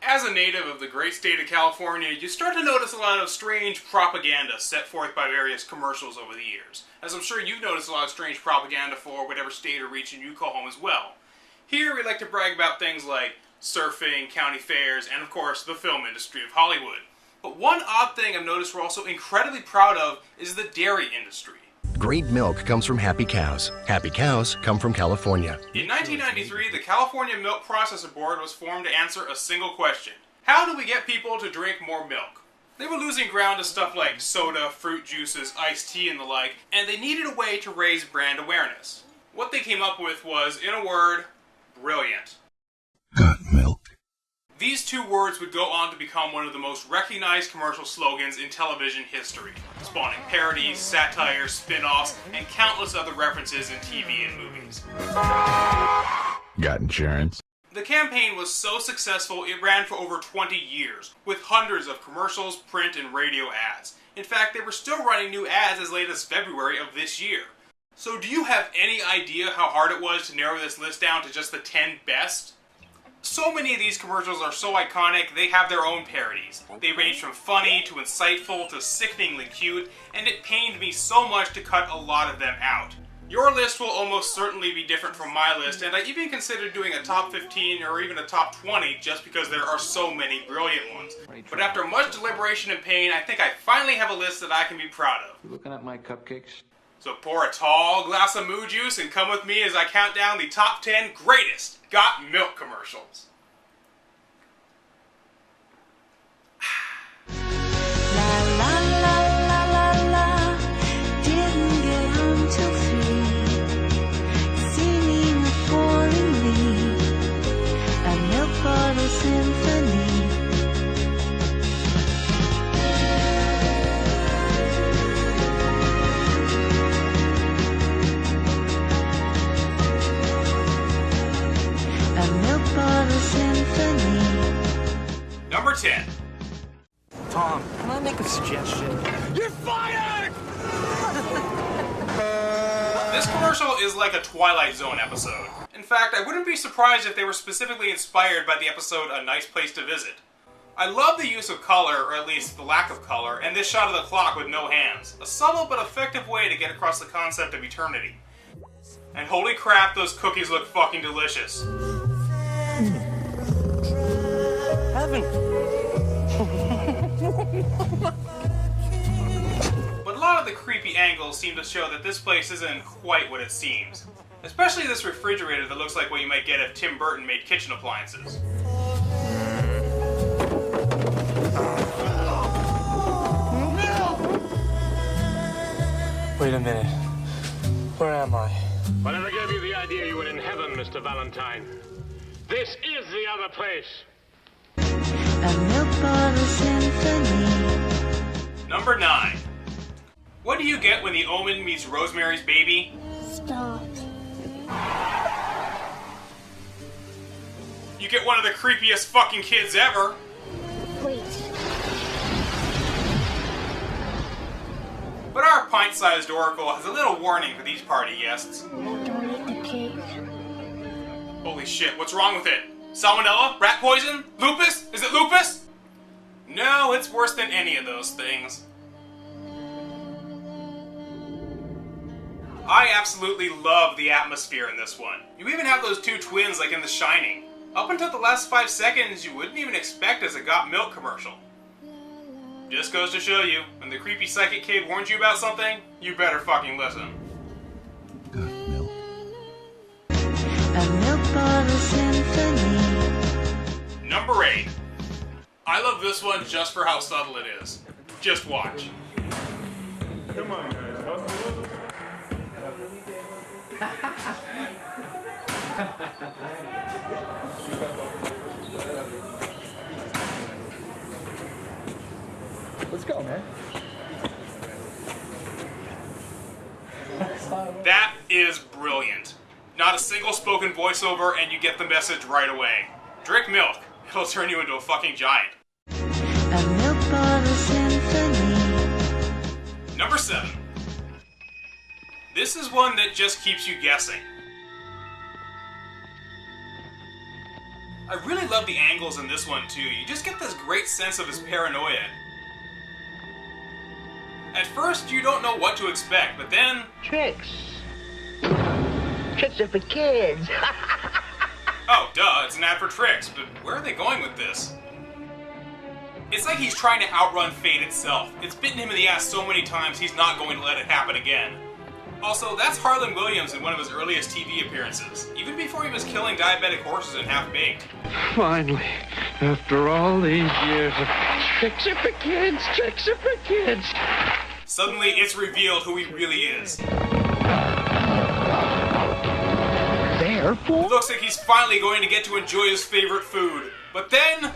As a native of the great state of California, you start to notice a lot of strange propaganda set forth by various commercials over the years. As I'm sure you've noticed a lot of strange propaganda for whatever state or region you call home as well. Here we like to brag about things like surfing, county fairs, and of course the film industry of Hollywood. But one odd thing I've noticed we're also incredibly proud of is the dairy industry. Great milk comes from happy cows. Happy cows come from California. In 1993, the California Milk Processor Board was formed to answer a single question. How do we get people to drink more milk? They were losing ground to stuff like soda, fruit juices, iced tea, and the like, and they needed a way to raise brand awareness. What they came up with was, in a word, brilliant. Got milk. These two words would go on to become one of the most recognized commercial slogans in television history, spawning parodies, satire, spin-offs, and countless other references in TV and movies. Got insurance. The campaign was so successful it ran for over 20 years, with hundreds of commercials, print, and radio ads. In fact, they were still running new ads as late as February of this year. So do you have any idea how hard it was to narrow this list down to just the 10 best? So many of these commercials are so iconic, they have their own parodies. They range from funny to insightful to sickeningly cute, and it pained me so much to cut a lot of them out. Your list will almost certainly be different from my list, and I even considered doing a top 15 or even a top 20 just because there are so many brilliant ones. But after much deliberation and pain, I think I finally have a list that I can be proud of. You looking at my cupcakes? So pour a tall glass of moo juice and come with me as I count down the top 10 greatest Got Milk commercials. Number 10. Tom, can I make a suggestion? You're fired! This commercial is like a Twilight Zone episode. In fact, I wouldn't be surprised if they were specifically inspired by the episode A Nice Place to Visit. I love the use of color, or at least the lack of color, and this shot of the clock with no hands. A subtle but effective way to get across the concept of eternity. And holy crap, those cookies look fucking delicious. Heaven. But a lot of the creepy angles seem to show that this place isn't quite what it seems. Especially this refrigerator that looks like what you might get if Tim Burton made kitchen appliances. Wait a minute. Where am I? Whatever gave you the idea you were in heaven, Mr. Valentine? This is the other place. A milk bottle symphony. Number 9. What do you get when the Omen meets Rosemary's Baby? Stop. You get one of the creepiest fucking kids ever. Wait. But our pint-sized oracle has a little warning for these party guests. Don't eat the cake. Holy shit, what's wrong with it? Salmonella? Rat poison? Lupus? Is it lupus? No, it's worse than any of those things. I absolutely love the atmosphere in this one. You even have those two twins like in The Shining. Up until the last 5 seconds, you wouldn't even expect as a Got Milk commercial. Just goes to show you, when the creepy psychic kid warns you about something, you better fucking listen. Got milk. A milk bottle symphony. Number 8. I love this one just for how subtle it is. Just watch. Come on, guys. Let's go, man. That is brilliant. Not a single spoken voiceover and you get the message right away. Drink milk. It'll turn you into a fucking giant. A milk bottle symphony. Number 7. This is one that just keeps you guessing. I really love the angles in this one too. You just get this great sense of his paranoia. At first, you don't know what to expect, but then... Tricks. Tricks are for kids. Oh, duh, it's an ad for tricks, but where are they going with this? It's like he's trying to outrun fate itself. It's bitten him in the ass so many times he's not going to let it happen again. Also, that's Harlan Williams in one of his earliest TV appearances, even before he was killing diabetic horses in Half-Baked. Finally, after all these years of tricks are for kids, tricks are for kids. Suddenly, it's revealed who he really is. Therefore... It looks like he's finally going to get to enjoy his favorite food. But then...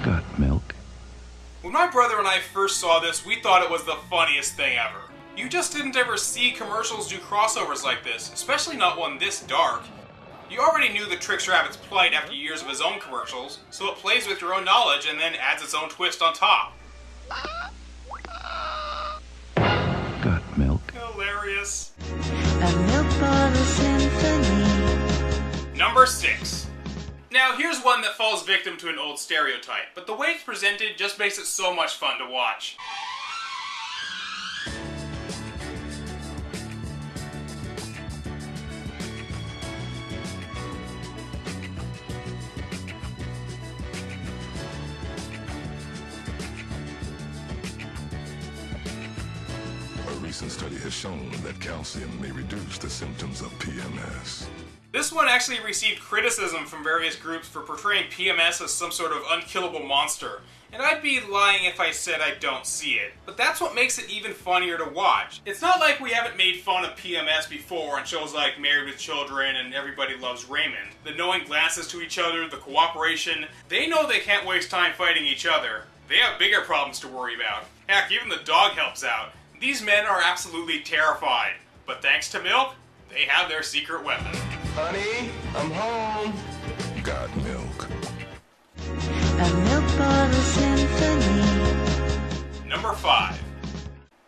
Got milk? When my brother and I first saw this, we thought it was the funniest thing ever. You just didn't ever see commercials do crossovers like this, especially not one this dark. You already knew the Trix Rabbit's plight after years of his own commercials, so it plays with your own knowledge and then adds its own twist on top. Got milk? Hilarious. A milk bottle symphony. Number 6. Now, here's one that falls victim to an old stereotype, but the way it's presented just makes it so much fun to watch. A recent study has shown that calcium may reduce the symptoms of PMS. This one actually received criticism from various groups for portraying PMS as some sort of unkillable monster, and I'd be lying if I said I don't see it. But that's what makes it even funnier to watch. It's not like we haven't made fun of PMS before on shows like Married with Children and Everybody Loves Raymond. The knowing glances to each other, the cooperation. They know they can't waste time fighting each other. They have bigger problems to worry about. Heck, even the dog helps out. These men are absolutely terrified. But thanks to Milk, they have their secret weapon. Honey, I'm home. Got milk. A milk bottle symphony. Number 5.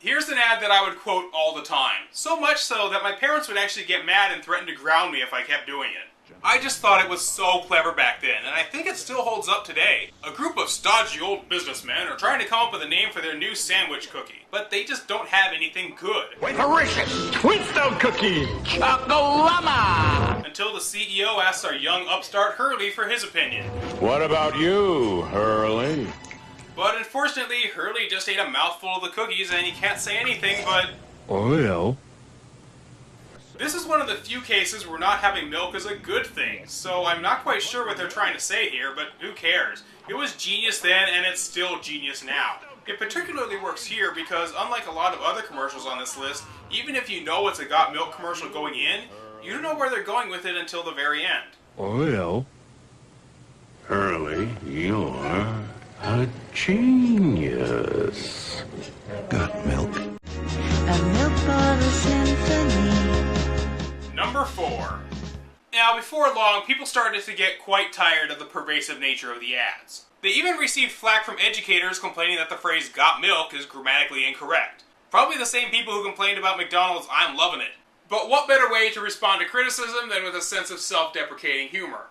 Here's an ad that I would quote all the time. So much so that my parents would actually get mad and threaten to ground me if I kept doing it. I just thought it was so clever back then, and I think it still holds up today. A group of stodgy old businessmen are trying to come up with a name for their new sandwich cookie, but they just don't have anything good. Delicious! Flintstone cookie! Chocolama! Until the CEO asks our young upstart Hurley for his opinion. What about you, Hurley? But unfortunately, Hurley just ate a mouthful of the cookies and he can't say anything but... Oil. This is one of the few cases where not having milk is a good thing, so I'm not quite sure what they're trying to say here, but who cares? It was genius then, and it's still genius now. It particularly works here because, unlike a lot of other commercials on this list, even if you know it's a Got Milk commercial going in, you don't know where they're going with it until the very end. Oil. Hurley, you're a genius. Got milk? A milk bottle symphony. Number 4. Now, before long, people started to get quite tired of the pervasive nature of the ads. They even received flack from educators complaining that the phrase "got milk" is grammatically incorrect. Probably the same people who complained about McDonald's "I'm loving it." But what better way to respond to criticism than with a sense of self-deprecating humor?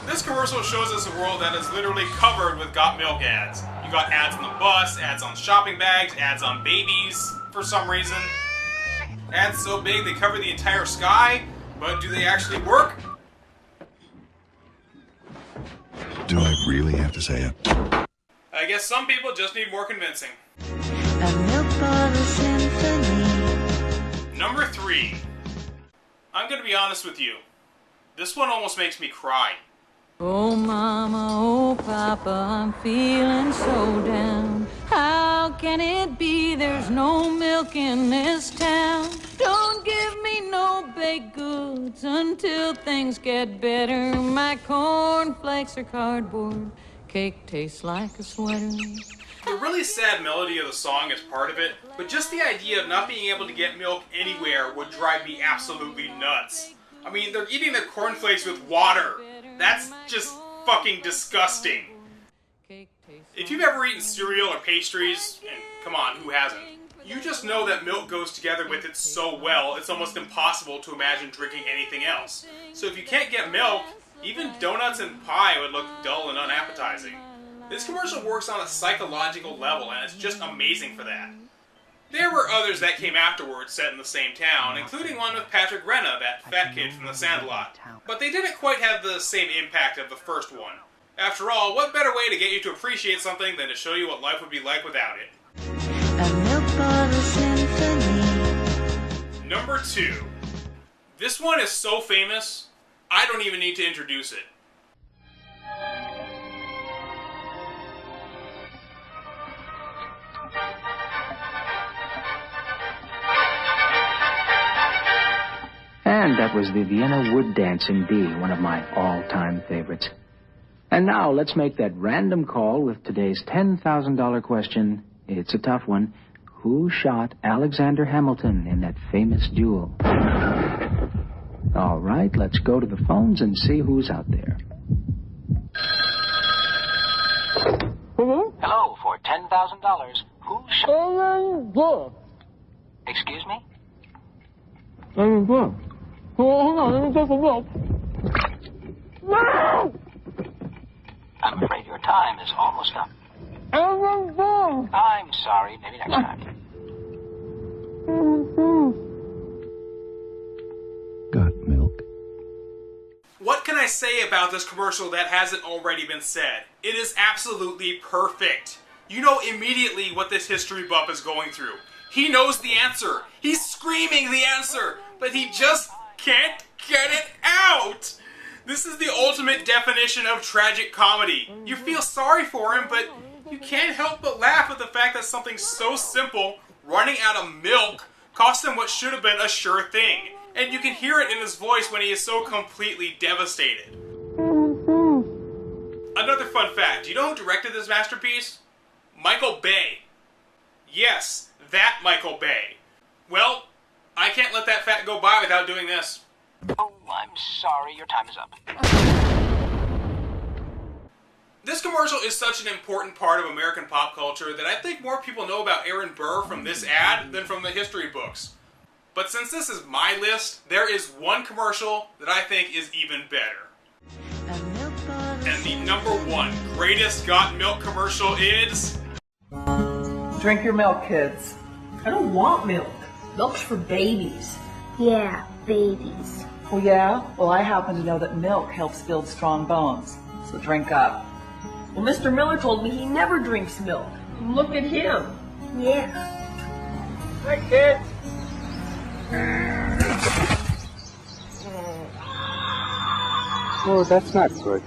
This commercial shows us a world that is literally covered with Got Milk ads. You got ads on the bus, ads on shopping bags, ads on babies, for some reason. Ads so big they cover the entire sky, but do they actually work? Do I really have to say it? I guess some people just need more convincing. A milk bottle symphony. Number 3. I'm gonna be honest with you. This one almost makes me cry. Oh mama, oh papa, I'm feeling so down. How can it be there's no milk in this town? Don't give me no baked goods until things get better. My cornflakes are cardboard, cake tastes like a sweater. The really sad melody of the song is part of it, but just the idea of not being able to get milk anywhere would drive me absolutely nuts. I mean, they're eating their cornflakes with water. That's just fucking disgusting. If you've ever eaten cereal or pastries, and come on, who hasn't? You just know that milk goes together with it so well, it's almost impossible to imagine drinking anything else. So if you can't get milk, even donuts and pie would look dull and unappetizing. This commercial works on a psychological level, and it's just amazing for that. There were others that came afterwards set in the same town, including one with Patrick Renna, that fat kid from The Sandlot. But they didn't quite have the same impact of the first one. After all, what better way to get you to appreciate something than to show you what life would be like without it? A milk bottle symphony. Number 2. This one is so famous, I don't even need to introduce it. And that was the Vienna Wood Dance in D, one of my all-time favorites. And now let's make that random call with today's $10,000 question. It's a tough one. Who shot Alexander Hamilton in that famous duel? All right, let's go to the phones and see who's out there. Hello, for $10,000. Who shot... Excuse me? I'm afraid your time is almost up. I'm sorry. Maybe next time. Got milk. What can I say about this commercial that hasn't already been said? It is absolutely perfect. You know immediately what this history buff is going through. He knows the answer. He's screaming the answer, but he just can't get it out. This is the ultimate definition of tragic comedy. You feel sorry for him, but you can't help but laugh at the fact that something so simple, running out of milk, cost him what should have been a sure thing. And you can hear it in his voice when he is so completely devastated. Another fun fact, do you know who directed this masterpiece? Michael Bay. Yes, that Michael Bay. Well, I can't let that fact go by without doing this. Oh, I'm sorry. Your time is up. This commercial is such an important part of American pop culture that I think more people know about Aaron Burr from this ad than from the history books. But since this is my list, there is one commercial that I think is even better. And the number 1 greatest got milk commercial is... Drink your milk, kids. I don't want milk. Milk's for babies. Yeah, babies. Oh yeah? Well, I happen to know that milk helps build strong bones. So drink up. Well, Mr. Miller told me he never drinks milk. Look at him. Yeah. Hi, kids. Oh, that's not good.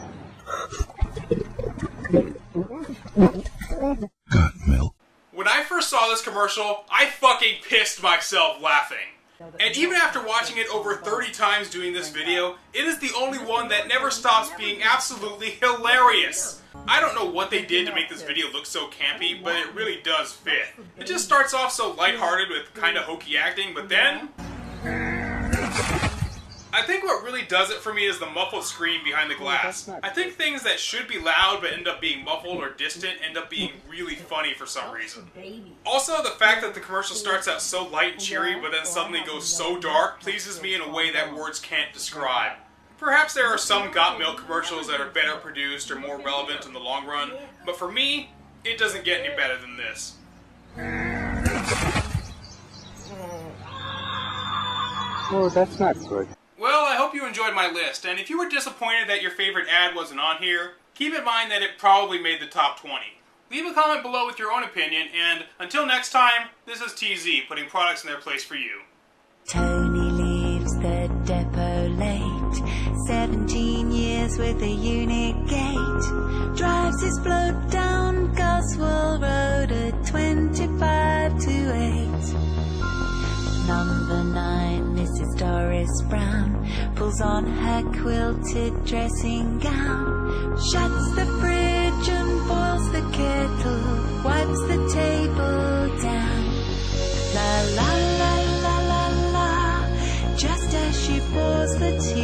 Got milk. When I first saw this commercial, I fucking pissed myself laughing. And even after watching it over 30 times doing this video, it is the only one that never stops being absolutely hilarious. I don't know what they did to make this video look so campy, but it really does fit. It just starts off so lighthearted with kinda hokey acting, but then... I think what really does it for me is the muffled scream behind the glass. I think things that should be loud but end up being muffled or distant end up being really funny for some reason. Also, the fact that the commercial starts out so light and cheery but then suddenly goes so dark pleases me in a way that words can't describe. Perhaps there are some Got Milk commercials that are better produced or more relevant in the long run, but for me, it doesn't get any better than this. Oh, that's not good. Well, I hope you enjoyed my list, and if you were disappointed that your favorite ad wasn't on here, keep in mind that it probably made the top 20. Leave a comment below with your own opinion, and until next time, this is TZ, putting products in their place for you. Tony leaves the depot late, 17 years with a unique gate, drives his float down Goswell Road at 25 to 8. Number 9, Mrs. Doris Brown, pulls on her quilted dressing gown, shuts the fridge and boils the kettle, wipes the table down. La la la la la la, just as she pours the tea.